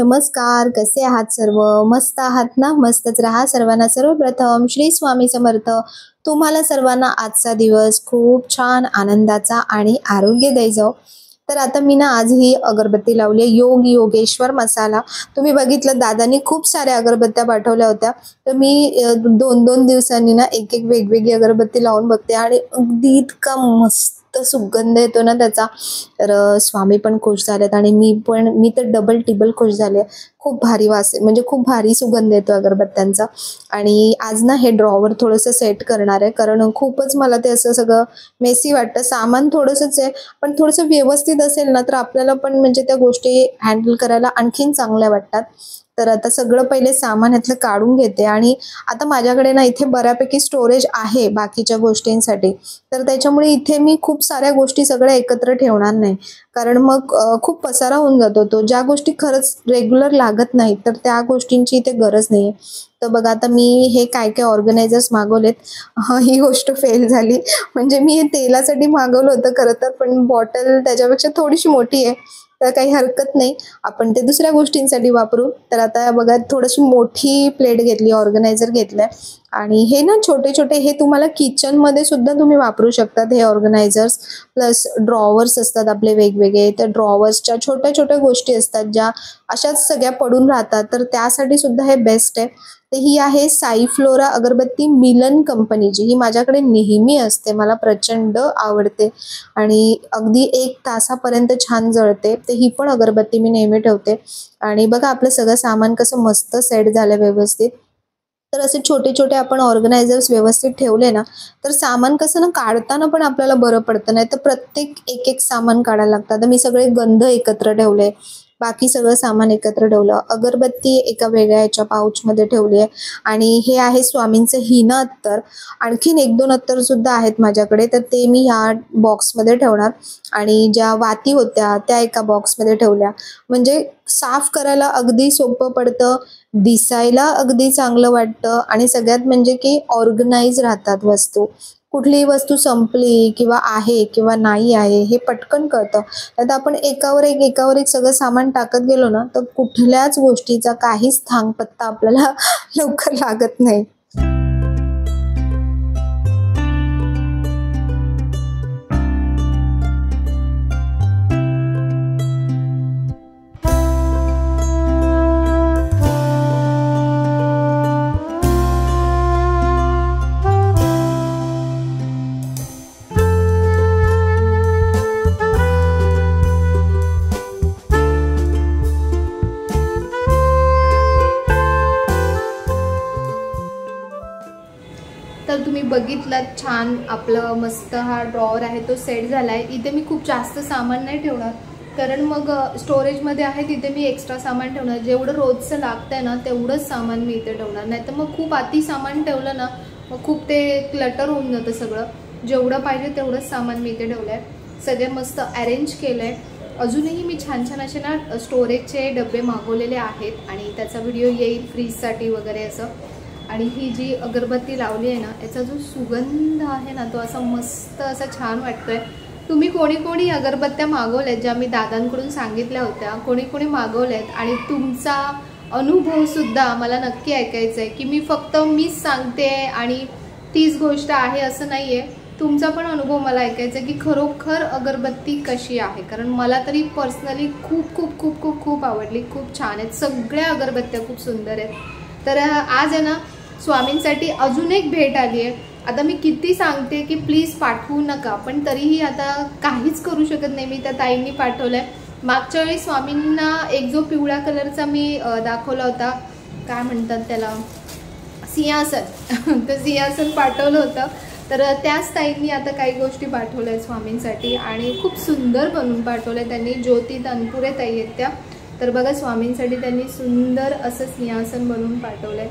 नमस्कार. कसे आहात सर्व? मस्त आहात ना? मस्तच राहा. सर्वांना सर्वप्रथम श्री स्वामी समर्थ. तुम्हाला सर्वांना आजचा दिवस खूप छान आनंदाचा आणि आरोग्यदायी जाओ. तर आता मी ना आज ही अगरबत्ती लावली आहे, योग योगेश्वर मसाला. तुम्ही बघितलं दादांनी खूप साऱ्या अगरबत्त्या पाठवल्या होत्या. तर मी 2-2 दिवसांनी ना एक-एक वेगवेगळी अगरबत्ती लावून बघते आणि अगदी इतका मस्त सुगंध येतो ना त्याचा. तर स्वामी पण खुश झालेत आणि मी तर डबल टिबल खुश झाले. खूप भारी वास आहे, म्हणजे खूप भारी सुगंध येतो अगरबत्त्यांचा. आणि आज ना हे ड्रॉवर थोडंसं सेट करणार आहे, कारण खूपच मला ते असं सगळं मेसी वाटतं. सामान थोडंसंच आहे, पण थोडंसं व्यवस्थित असेल ना तर आपल्याला पण म्हणजे त्या गोष्टी हँडल करायला आणखीन चांगल्या वाटतात. तर आता सगळं पहिले सामान ह्यातलं काढून घेते आणि आता माझ्याकडे ना इथे बऱ्यापैकी स्टोरेज आहे बाकीच्या गोष्टींसाठी. तर त्याच्यामुळे इथे मी खूप साऱ्या गोष्टी सगळ्या एकत्र ठेवणार नाही, कारण मग खूप पसारा होऊन जातो. तो ज्या गोष्टी खरंच रेग्युलर लागत नाहीत तर त्या गोष्टींची इथे गरज नाही आहे. तर बघा आता मी हे काय काय ऑर्गनायझर्स मागवलेत. ही गोष्ट फेल झाली. म्हणजे मी हे तेलासाठी मागवलं होतं खरं तर, पण बॉटल त्याच्यापेक्षा थोडीशी मोठी आहे. तर काही हरकत नाही, आपण ते दुसऱ्या गोष्टींसाठी वापरू. तर आता बघा थोडीशी मोठी प्लेट घेतली, ऑर्गनायझर घेतलंय. आणि हे ना छोटे छोटे हे तुम्हाला किचनमध्ये सुद्धा तुम्ही वापरू शकतात हे ऑर्गनायझर्स. प्लस ड्रॉवर्स असतात आपले वेगवेगळे. त्या ड्रॉवर्सच्या छोट्या छोट्या गोष्टी असतात ज्या अशाच सगळ्या पडून राहतात, तर त्यासाठी सुद्धा हे बेस्ट आहे. तर ही आहे साई फ्लोरा अगरबत्ती मिलन कंपनीची. ही माझ्याकडे नेहमी असते, मला प्रचंड आवडते आणि अगदी 1 तासापर्यंत छान जळते. तर ही पण अगरबत्ती मी नेहमी ठेवते. आणि बघा आपलं सगळं सामान कसं मस्त सेट झालं व्यवस्थित. तर असे छोटे छोटे आपण ऑर्गनायझर्स व्यवस्थित ठेवले ना तर सामान कसं ना काढताना पण आपल्याला बरं पडतं. नाही तर प्रत्येक एक एक सामान काढायला लागतं. आता मी सगळे गंध एकत्र ठेवले, बाकी सगळं सामान एकत्र ठेवलं. अगरबत्ती एका वेगळ्या ह्याच्या पाऊचमध्ये ठेवली आहे. आणि हे आहे स्वामींचं हिना अत्तर. आणखीन 1-2 अत्तर सुद्धा आहेत माझ्याकडे, तर ते मी ह्या बॉक्समध्ये ठेवणार. आणि ज्या वाती होत्या त्या एका बॉक्समध्ये ठेवल्या. म्हणजे साफ करायला अगदी सोपं पडतं, दिसायला अगदी चांगलं वाटतं आणि सगळ्यात म्हणजे की ऑर्गनाइज राहतात वस्तू. कुठलीही वस्तू संपली किंवा आहे किंवा नाही आहे हे पटकन कळतं. आता आपण एकावर एक सगळं सामान टाकत गेलो ना तर कुठल्याच गोष्टीचा काहीच थांगपत्ता आपल्याला लवकर लागत नाही. तर तुम्ही बघितलात छान आपलं मस्त हा ड्रॉवर आहे तो सेट झाला आहे. इथे मी खूप जास्त सामान नाही ठेवणार, कारण मग स्टोरेजमध्ये आहे तिथे मी एक्स्ट्रा सामान ठेवणार. जेवढं रोजचं लागतंय ना तेवढंच सामान मी इथे ठेवणार. नाही तर मग खूप अति सामान ठेवलं ना मग खूप ते क्लटर होऊन जातं सगळं. जेवढं पाहिजे तेवढंच सामान मी इथे ठेवलं आहे. सगळे मस्त अरेंज केलं आहे. अजूनही मी छान छान असे ना स्टोरेजचे डबे मागवलेले आहेत आणि त्याचा व्हिडिओ येईल फ्रीजसाठी वगैरे असं. आणि ही जी अगरबत्ती लावली आहे ना याचा जो सुगंध आहे ना तो असा मस्त असा छान वाटतोय. तुम्ही कोणी कोणी अगरबत्त्या मागवल्यात ज्या मी दादांकडून सांगितल्या होत्या, कोणी कोणी मागवल्यात आणि तुमचा अनुभवसुद्धा मला नक्की ऐकायचा आहे. की मी फक्त मीच सांगते आणि तीच गोष्ट आहे असं नाही आहे. तुमचा पण अनुभव मला ऐकायचा आहे की खरोखर अगरबत्ती कशी आहे, कारण मला तरी पर्सनली खूप खूप खूप खूप खूप आवडली. खूप छान आहेत सगळ्या अगरबत्त्या, खूप सुंदर आहेत. तर आज आहे ना स्वामींसाठी अजून एक भेट आली आहे. आता मी किती सांगते की प्लीज पाठवू नका, पण तरीही आता काहीच करू शकत नाही. मी त्या ताईंनी पाठवलंय. मागच्या वेळी स्वामींना एक जो पिवळ्या कलरचा मी दाखवला होता, काय म्हणतात त्याला, सिंहासन. तर सिंहासन पाठवलं होतं. तर त्याच ताईंनी आता काही गोष्टी पाठवल्या स्वामींसाठी आणि खूप सुंदर बनवून पाठवल्या त्यांनी. ज्योती तनपुरे ताई आहेत त्या. तर बघा स्वामींसाठी त्यांनी सुंदर असं सिंहासन बनवून पाठवलंय.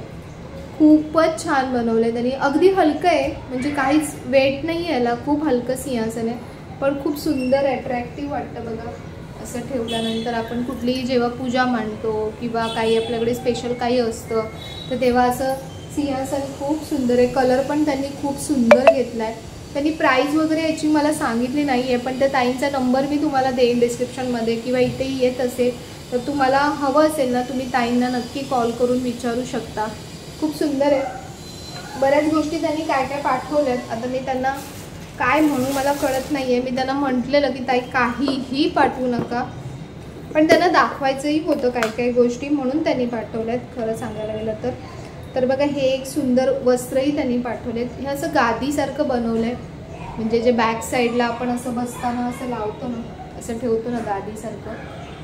खूपच छान बनवलंय त्यांनी. अगदी हलकं आहे, म्हणजे काहीच वेट नाही याला. खूप हलकं सिंहासन आहे पण खूप सुंदर अट्रॅक्टिव्ह वाटतं बघा असं ठेवल्यानंतर. आपण कुठलीही जेव्हा पूजा मांडतो किंवा काही आपल्याकडे स्पेशल काही असतं तर तेव्हा असं सिंहासन खूप सुंदर आहे. कलर पण त्यांनी खूप सुंदर घेतलाय. त्यांनी प्राइस वगैरे याची मला सांगितली नाही आहे, पण त्या ताईंचा नंबर मी तुम्हाला देईन डिस्क्रिप्शनमध्ये किंवा इथेही येत असेल. तर तुम्हाला हवं असेल ना तुम्ही ताईंना नक्की कॉल करून विचारू शकता। खूप सुंदर आहे। बऱ्याच गोष्टी त्यांनी काय काय पाठवल्यात, आता मी त्यांना काय म्हणू मला कळत नाही आहे। मी त्यांना म्हटलेलं की ताई काहीही पाठवू नका, पण त्यांना दाखवायचंही होतं काय काय गोष्टी, म्हणून त्यांनी पाठवल्यात खरं सांगायला गेलं तर बघा हे एक सुंदर वस्त्रही त्यांनी पाठवलेत। हे असं गादीसारखं बनवलं आहे, म्हणजे जे बॅक साईडला आपण असं बसताना असं लावतो ना, असं ठेवतो ना गादीसारखं,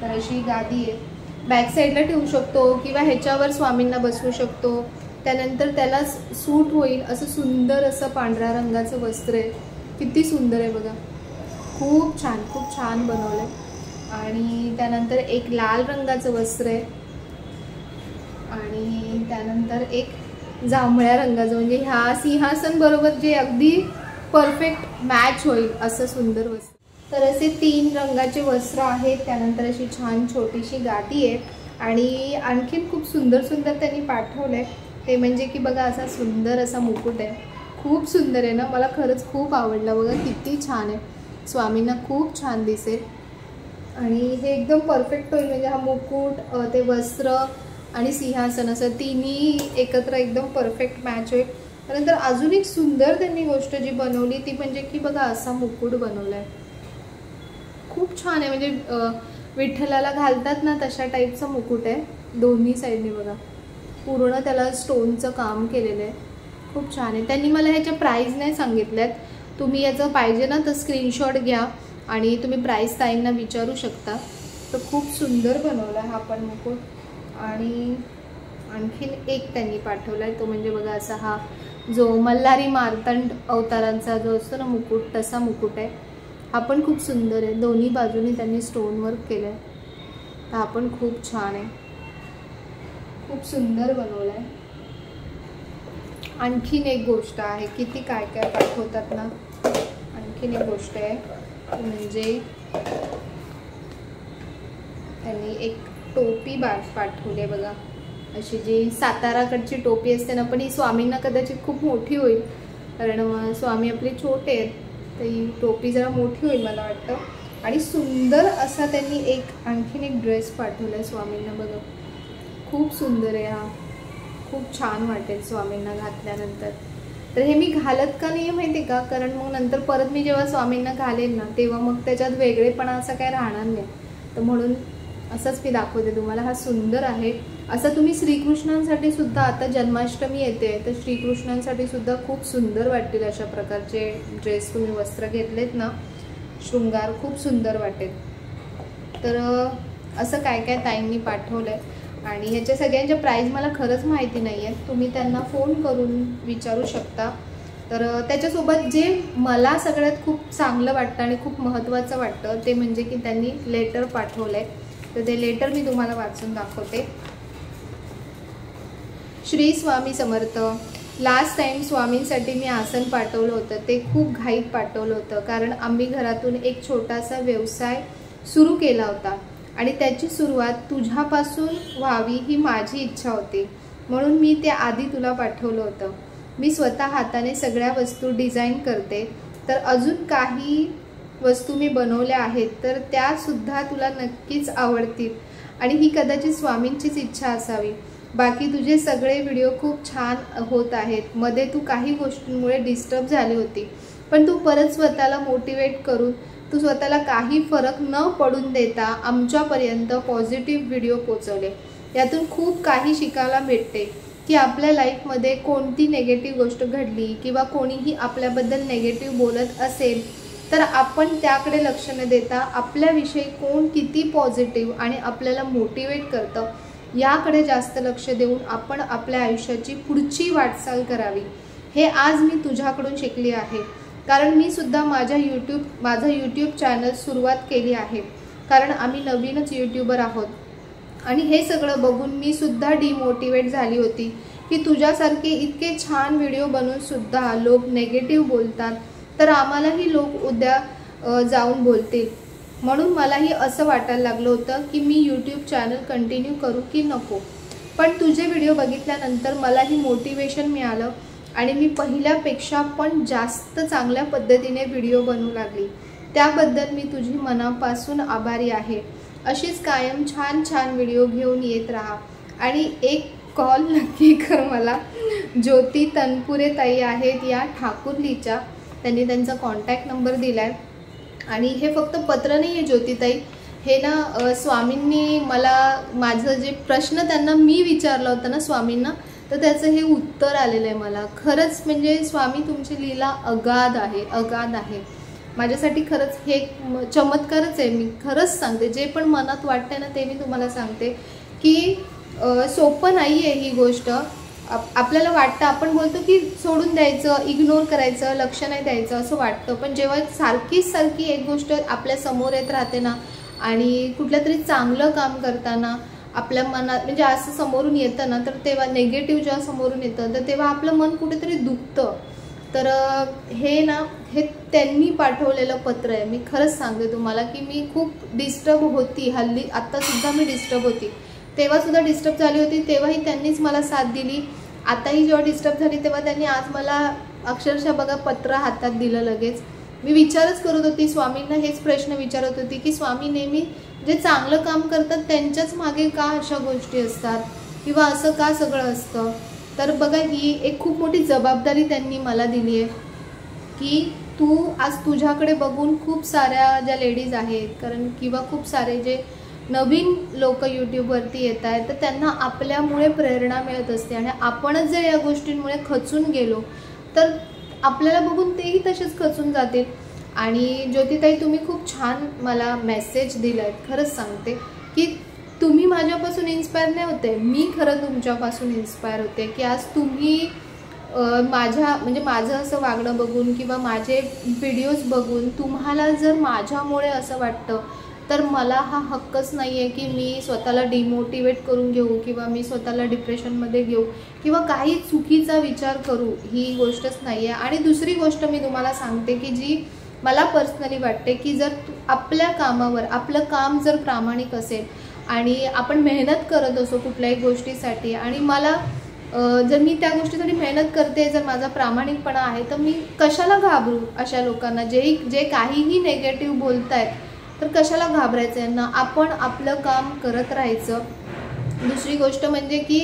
तर अशी गादी आहे। बॅक साईडला ठेवू शकतो किंवा ह्याच्यावर स्वामींना बसवू शकतो। त्यानंतर त्याला सूट होईल असं सुंदर असं पांढऱ्या रंगाचं वस्त्र आहे। किती सुंदर आहे बघा, खूप छान बनवलं आहे। आणि त्यानंतर एक लाल रंगाचं वस्त्र आहे आणि त्यानंतर एक जांभळ्या रंगाचं, म्हणजे ह्या सिंहासन बरोबर जे अगदी परफेक्ट मॅच होईल असं सुंदर वस्त्र। तर असे 3 रंगाचे वस्त्र आहेत। त्यानंतर अशी छान छोटीशी गादी आहे आणि आणखीन खूप सुंदर त्यांनी पाठवलंय ते म्हणजे की बघा असा सुंदर असा मुकुट आहे। खूप सुंदर आहे ना, मला खरंच खूप आवडला बघा, किती छान आहे, स्वामींना खूप छान दिसेल आणि हे एकदम परफेक्ट होईल, म्हणजे हा मुकुट ते वस्त्र आणि सिंहासन असं तिन्ही एकत्र एकदम परफेक्ट मॅच होईल। त्यानंतर अजून एक सुंदर त्यांनी गोष्ट जी बनवली ती म्हणजे की बघा असा मुकुट बनवलाय, खूप छान आहे, म्हणजे विठ्ठलाला घालतात ना तशा टाईपचा मुकुट आहे। दोन्ही साईडने बघा पूर्ण त्याला स्टोनचं काम केलेलं आहे, खूप छान आहे। त्यांनी मला ह्याच्या प्राईस नाही सांगितल्यात, तुम्ही याचं पाहिजे ना तर स्क्रीनशॉट घ्या आणि तुम्ही प्राईस ताईंना विचारू शकता। तर खूप सुंदर बनवला हा पण मुकुट। आणि आणखीन एक त्यांनी पाठवला आहे तो म्हणजे बघा असा हा जो मल्हारी मार्तंड अवतारांचा जो असतो ना मुकुट, तसा मुकुट आहे। हा पण खूप सुंदर आहे, दोन्ही बाजूनी त्यांनी स्टोन वर्क केलं आहे, तर हा पण खूप छान आहे, खूप सुंदर बनवला आहे। आणखीन एक गोष्ट आहे, किती काय काय पाठवतात ना, आणखीन एक गोष्ट आहे म्हणजे त्यांनी एक टोपी पाठवली आहे बघा, अशी जी साताराकडची टोपी असते ना, पण ही स्वामींना कदाचित खूप मोठी होईल कारण स्वामी आपले छोटे आहेत, तर ही टोपी जरा मोठी होईल मला वाटतं। आणि सुंदर असा त्यांनी एक आणखीन एक ड्रेस पाठवला आहे स्वामींना बघा, खूप सुंदर आहे हा, खूप छान वाटेल स्वामींना घातल्यानंतर। तर हे मी घालत का नाही माहिती का, कारण मग नंतर परत मी जेव्हा स्वामींना घालेन ना तेव्हा मग त्याच्यात वेगळेपणा असं काय राहणार नाही, तर म्हणून असंच मी दाखवते तुम्हाला। हा सुंदर आहे, असं तुम्ही श्रीकृष्णांसाठी सुद्धा आता जन्माष्टमी येते तर श्रीकृष्णांसाठी सुद्धा खूप सुंदर वाटतील अशा प्रकारचे ड्रेस तुम्ही वस्त्र घेतलेत ना, शृंगार खूप सुंदर वाटेल। तर असं काय काय ताईंनी पाठवलंय आणि ह्याच्या सगळ्यांच्या प्राईस मला खरंच माहिती नाही आहे, तुम्ही त्यांना फोन करून विचारू शकता। तर त्याच्यासोबत जे मला सगळ्यात खूप चांगलं वाटतं आणि खूप महत्त्वाचं वाटतं ते म्हणजे की त्यांनी लेटर पाठवलं आहे, तर ते लेटर मी तुम्हाला वाचून दाखवते। श्री स्वामी समर्थ, लास्ट टाइम स्वामींसाठी मी आसन पाठवलं होतं, ते खूप घाईत पाठवलं होतं कारण आम्ही घरातून एक छोटासा व्यवसाय सुरू केला होता आणि त्याची सुरुवात तुझ्यापासून व्हावी ही माझी इच्छा होती, म्हणून मी ते आधी तुला पाठवलं होतं। मी स्वतः हाताने सगळ्या वस्तू डिझाईन करते, तर अजून काही वस्तू मी बनवल्या आहेत तर त्यासुद्धा तुला नक्कीच आवडतील आणि ही कदाचित स्वामींचीच इच्छा असावी। बाकी तुझे सगळे व्हिडिओ खूप छान होत आहेत, मध्ये तू काही गोष्टींमुळे डिस्टर्ब झाली होती, पण तू परत स्वतःला मोटिवेट करून तू स्वतःला काही फरक न पडून देता आमच्यापर्यंत पॉझिटिव्ह व्हिडिओ पोचवले। यातून खूप काही शिकायला भेटते की आपल्या लाईफमध्ये कोणती नेगेटिव्ह गोष्ट घडली किंवा कोणीही आपल्याबद्दल नेगेटिव्ह बोलत असेल तर आपण त्याकडे लक्ष न देता आपल्याविषयी कोण किती पॉझिटिव्ह आणि आपल्याला मोटिवेट करतं याकडे जास्त लक्ष देऊन आपण आपल्या आयुष्याची पुढची वाटचाल करावी, हे आज मी तुझ्याकडून शिकली आहे। कारण मी सुद्धा माझं यूट्यूब चॅनल सुरुवात केली आहे, कारण आम्ही नवीनच यूट्यूबर आहोत आणि हे सगळं बघून मी सुद्धा डिमोटिवेट झाली होती की तुझ्यासारखे इतके छान व्हिडिओ बनवून सुद्धा लोक नेगेटिव्ह बोलतात, तर आम्हालाही लोक उद्या जाऊन बोलतील, म्हणून मलाही असं वाटायला लागलं होतं की मी यूट्यूब चॅनल कंटिन्यू करू की नको। पण तुझे व्हिडिओ बघितल्यानंतर मलाही मोटिवेशन मिळालं आणि मी पहिल्यापेक्षा पण जास्त चांगल्या पद्धतीने व्हिडिओ बनवू लागली, त्याबद्दल मी तुझी मनापासून आभारी आहे। अशीच कायम छान छान व्हिडिओ घेऊन येत राहा। आणि एक कॉल नक्की कर मला। ज्योती तनपुरे ताई आहेत या ठाकुर्लीच्या, त्यांनी त्यांचा कॉन्टॅक्ट नंबर दिलाय। आणि हे फक्त पत्र नाही आहे ज्योतिताई, हे ना स्वामींनी मला माझं जे प्रश्न त्यांना मी विचारला होता ना स्वामींना, तर त्याचं हे उत्तर आलेलं आहे मला। खरंच म्हणजे स्वामी तुमची लीला अगाध आहे, अगाध आहे माझ्यासाठी। खरंच हे चमत्कारच आहे। मी खरंच सांगते, जे पण मनात वाटते ना ते मी तुम्हाला सांगते की सोपं नाही आहे ही गोष्ट। आपल्याला वाटतं, आपण बोलतो की सोडून द्यायचं, इग्नोर करायचं, लक्ष नाही द्यायचं असं वाटतं, पण जेव्हा सारखी एक गोष्ट आपल्या समोर येत राहते ना, आणि कुठलं तरी चांगलं काम करताना आपल्या मनात म्हणजे असं समोरून येतं ना, तर तेव्हा नेगेटिव्ह जेव्हा समोरून येतं तर तेव्हा आपलं मन कुठेतरी दुखतं। तर हे ना, हे त्यांनी पाठवलेलं पत्र आहे। मी खरंच सांगते तुम्हाला की मी खूप डिस्टर्ब होती, हल्ली आत्तासुद्धा मी डिस्टर्ब होती, तेव्हासुद्धा डिस्टर्ब झाली होती, तेव्हाही त्यांनीच मला साथ दिली। आताही जेव्हा डिस्टर्ब झाली तेव्हा त्यांनी आज मला अक्षरशः बघा पत्र हातात दिलं लगेच। मी विचारच करत होती स्वामींना, हेच प्रश्न विचारत होती की स्वामी नेहमी जे चांगलं काम करतात त्यांच्याच मागे का अशा गोष्टी असतात, किंवा असं का सगळं असतं। तर बघा, ही एक खूप मोठी जबाबदारी त्यांनी मला दिली आहे की तू आज तुझ्याकडे बघून खूप साऱ्या ज्या लेडीज आहेत, कारण किंवा खूप सारे जे नवीन लोक यूट्यूबवरती येत आहेत, तर त्यांना आपल्यामुळे प्रेरणा मिळत असते। आणि आपणच जर या गोष्टींमुळे खचून गेलो तर आपल्याला बघून तेही तसेच खचून जातील। आणि ज्योतिताई, तुम्ही खूप छान मला मेसेज दिलाय। खरंच सांगते की तुम्ही माझ्यापासून इन्स्पायर नाही होते, मी खरं तुमच्यापासून इन्स्पायर होते की आज तुम्ही माझ्या म्हणजे माझं असं वागणं बघून किंवा माझे व्हिडिओज बघून तुम्हाला जर माझ्यामुळे असं वाटतं, तर मला हा हक्कच नाही आहे की मी स्वतःला डिमोटिवेट करून घेऊ, किंवा मी स्वतःला डिप्रेशनमध्ये घेऊ, किंवा काही चुकीचा विचार करू, ही गोष्टच नाही आहे। आणि दुसरी गोष्ट मी तुम्हाला सांगते की जी मला पर्सनली वाटते की जर आपल्या कामावर आपलं काम जर प्रामाणिक असेल आणि आपण मेहनत करत असो कुठल्याही गोष्टीसाठी, आणि मला जर मी त्या गोष्टीसाठी मेहनत करते, जर माझा प्रामाणिकपणा आहे, तर मी कशाला घाबरू अशा लोकांना जे काहीही नेगेटिव्ह बोलतायत, तर कशाला घाबरायचं यांना। आपण आपलं काम करत राहायचं। दुसरी गोष्ट म्हणजे की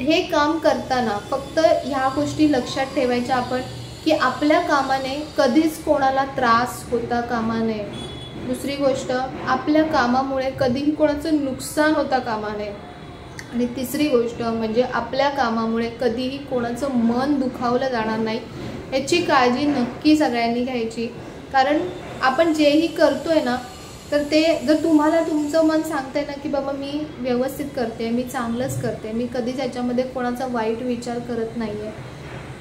हे काम करताना फक्त ह्या गोष्टी लक्षात ठेवायच्या आपण की आपल्या कामाने कधीच कोणाला त्रास होता कामा नये। दुसरी गोष्ट, आपल्या कामामुळे कधीही कोणाचं नुकसान होता कामा नये। आणि तिसरी गोष्ट म्हणजे आपल्या कामामुळे कधीही कोणाचं मन दुखावलं जाणार नाही, याची काळजी नक्की सगळ्यांनी घ्यायची। कारण आपण जेही करतोय ना, तर ते जर तुम्हाला तुमचं मन सांगतंय ना की बाबा मी व्यवस्थित करते, मी चांगलंच करते, मी कधीच याच्यामध्ये कोणाचा वाईट विचार करत नाही आहे,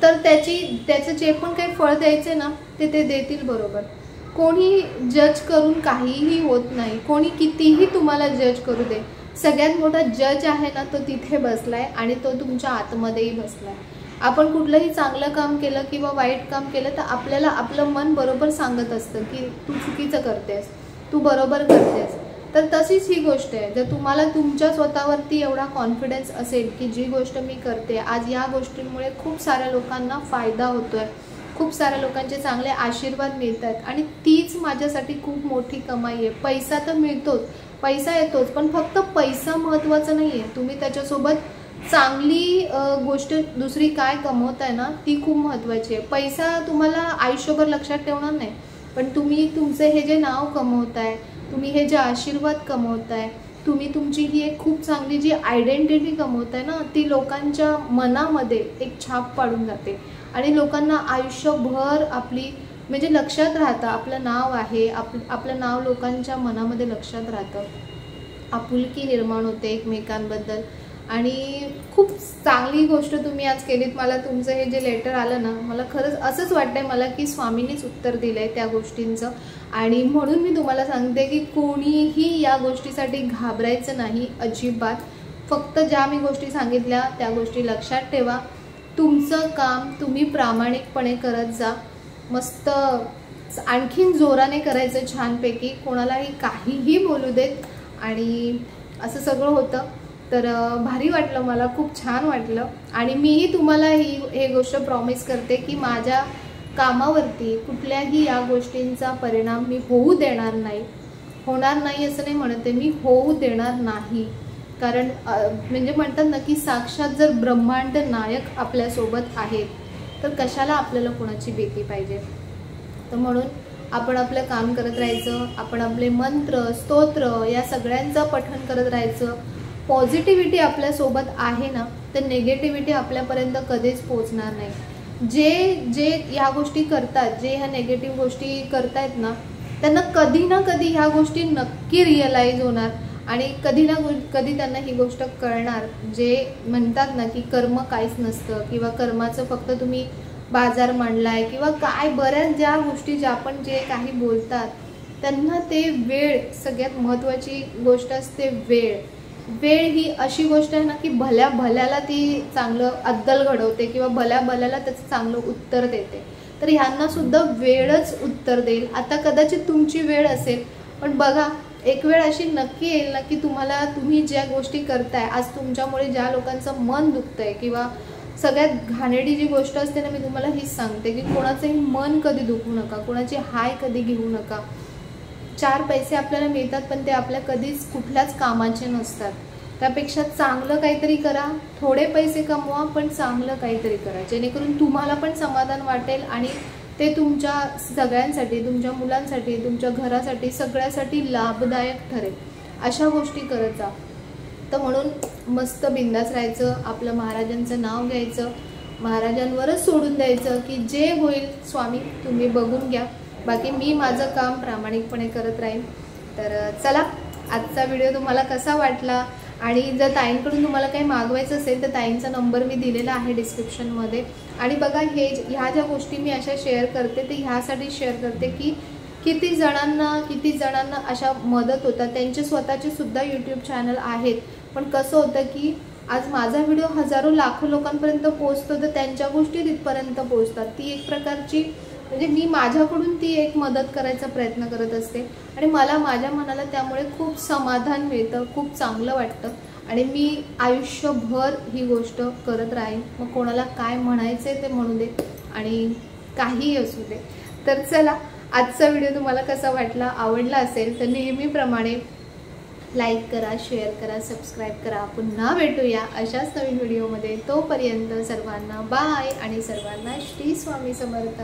तर त्याचं जे पण काही फळ द्यायचं ना ते देतील बरोबर। कोणी जज करून काहीही होत नाही, कोणी कितीही तुम्हाला जज करू दे, सगळ्यात मोठा जज आहे ना तो तिथे बसलाय, आणि तो तुमच्या आतमध्येही बसलाय। आपण कुठलंही चांगलं काम केलं किंवा वाईट काम केलं तर आपल्याला आपलं मन बरोबर सांगत असतं की तू चुकीचं करतेस, तू बरोबर करतेस। तर तशीच ही गोष्ट आहे, जर तुम्हाला तुमच्या स्वतःवरती एवढा कॉन्फिडन्स असेल की जी गोष्ट मी करते आज या गोष्टींमुळे खूप साऱ्या लोकांना फायदा होतोय, खूप साऱ्या लोकांचे चांगले आशीर्वाद मिळत आहेत, आणि तीच माझ्यासाठी खूप मोठी कमाई आहे। पैसा तर मिळतोच, पैसा येतोच, पण फक्त पैसा महत्त्वाचा नाही आहे, तुम्ही त्याच्यासोबत चांगली गोष्ट दुसरी काय कमवताय ना ती खूप महत्त्वाची आहे। पैसा तुम्हाला आयुष्यभर लक्षात ठेवणार नाही, पण तुम्ही तुमचे हे जे नाव कमवताय, तुम्ही हे जे आशीर्वाद कमवताय, तुम्ही तुमची ही एक खूप चांगली जी आयडेंटिटी कमवताय ना, ती लोकांच्या मनामध्ये एक छाप पाडून जाते, आणि लोकांना आयुष्यभर आपली म्हणजे लक्षात राहतं, आपलं नाव आहे, आपलं नाव लोकांच्या मनामध्ये लक्षात राहतं, आपुलकी निर्माण होते एकमेकांबद्दल। आणि खूप चांगली गोष्ट तुम्ही आज केलीत। मला तुमचं हे जे लेटर आलं ना, मला खरंच असंच वाटतंय मला की स्वामींनीच उत्तर दिलंय त्या गोष्टींचं, आणि म्हणून मी तुम्हाला सांगते की कोणीही या गोष्टीसाठी घाबरायचं नाही अजिबात। फक्त ज्या मी गोष्टी सांगितल्या त्या गोष्टी लक्षात ठेवा, तुमचं काम तुम्ही प्रामाणिकपणे करत जा, मस्त आणखीन जोराने करायचं छानपैकी, कोणालाही काहीही बोलू देत, आणि असं सगळं होतं। तर भारी वाटलं, मला खूप छान वाटलं, आणि मीही तुम्हाला हे गोष्ट प्रॉमिस करते की माझ्या कामावरती कुठल्याही या गोष्टींचा परिणाम मी होऊ देणार नाही। होणार नाही असं नाही म्हणते मी, होऊ देणार नाही. कारण म्हणजे म्हणतात ना की साक्षात जर ब्रह्मांड नायक आपल्यासोबत आहेत तर कशाला आपल्याला कोणाची भीती पाहिजे. तर म्हणून आपण आपलं काम करत राहायचं, आपण आपले मंत्र स्तोत्र या सगळ्यांचं पठण करत राहायचं. पॉझिटिव्हिटी आपल्यासोबत आहे ना तर नेगेटिव्हिटी आपल्यापर्यंत कधीच पोचणार नाही. जे ह्या गोष्टी करतात, जे ह्या नेगेटिव्ह गोष्टी करतायत ना त्यांना कधी ना कधी ह्या गोष्टी नक्की रिअलाइज होणार आणि कधी ना कधी त्यांना ही गोष्ट कळणार. जे म्हणतात ना की कर्म काहीच नसतं किंवा कर्माचं फक्त तुम्ही बाजार मांडलाय किंवा काय बऱ्याच ज्या गोष्टी ज्या आपण जे काही बोलतात त्यांना ते वेळ सगळ्यात महत्त्वाची गोष्ट असते. वेळ ही अशी गोष्ट आहे ना की भल्या भल्याला ती चांगलं अद्दल घडवते किंवा भल्या भल्याला त्याचं चांगलं उत्तर देते. तर ह्यांना सुद्धा वेळच उत्तर देईल. आता कदाचित तुमची वेळ असेल पण बघा एक वेळ अशी नक्की येईल ना की तुम्ही ज्या गोष्टी करताय आज तुमच्यामुळे ज्या लोकांचं मन दुखतंय किंवा सगळ्यात घाणेरडी जी गोष्ट असते ना मी तुम्हाला हीच सांगते की कोणाचंही मन कधी दुखवू नका, कोणाची हाय कधी घेऊ नका. 4 पैसे आपल्याला मिळतात पण ते आपल्या कधीच कुठल्याच कामाचे नसतात. त्यापेक्षा चांगलं काहीतरी करा, थोडे पैसे कमवा पण चांगलं काहीतरी करा जेणेकरून तुम्हाला पण समाधान वाटेल आणि ते तुमच्या सगळ्यांसाठी, तुमच्या मुलांसाठी, तुमच्या घरासाठी सगळ्यासाठी लाभदायक ठरेल. अशा गोष्टी करत जा. तर म्हणून मस्त बिंदास राहायचं, आपलं महाराजांचं नाव घ्यायचं, महाराजांवरच सोडून द्यायचं की जे होईल स्वामी तुम्ही बघून घ्या, बाकी मी माझं काम प्रामाणिकपणे करत राहीन. तर चला आजचा व्हिडिओ तुम्हाला कसा वाटला आणि जर ताईंकडून तुम्हाला काही मागवायचं असेल तर ताईंचा नंबर मी दिलेला आहे डिस्क्रिप्शनमध्ये. आणि बघा ह्या ज्या गोष्टी मी अशा शेअर करते ते ह्यासाठी शेअर करते की किती जणांना अशा मदत होतात. त्यांचे स्वतःचे सुद्धा यूट्यूब चॅनल आहेत पण कसं होतं की आज माझा व्हिडिओ हजारो लाखो लोकांपर्यंत पोहोचतो तर त्यांच्या गोष्टी तिथपर्यंत पोहोचतात. ती एक प्रकारची म्हणजे मी माझ्याकडून ती एक मदत करायचा प्रयत्न करत असते आणि मला माझ्या मनाला त्यामुळे खूप समाधान मिळतं, खूप चांगलं वाटतं आणि मी आयुष्यभर ही गोष्ट करत राहीन. मग कोणाला काय म्हणायचं ते म्हणू दे आणि काहीही असू दे. तर चला आजचा व्हिडिओ तुम्हाला कसा वाटला, आवडला असेल तर नेहमीप्रमाणे लाईक करा, शेअर करा, सबस्क्राईब करा. पुन्हा भेटूया अशाच नवीन व्हिडिओमध्ये. तोपर्यंत सर्वांना बाय आणि सर्वांना श्री स्वामी समर्थ.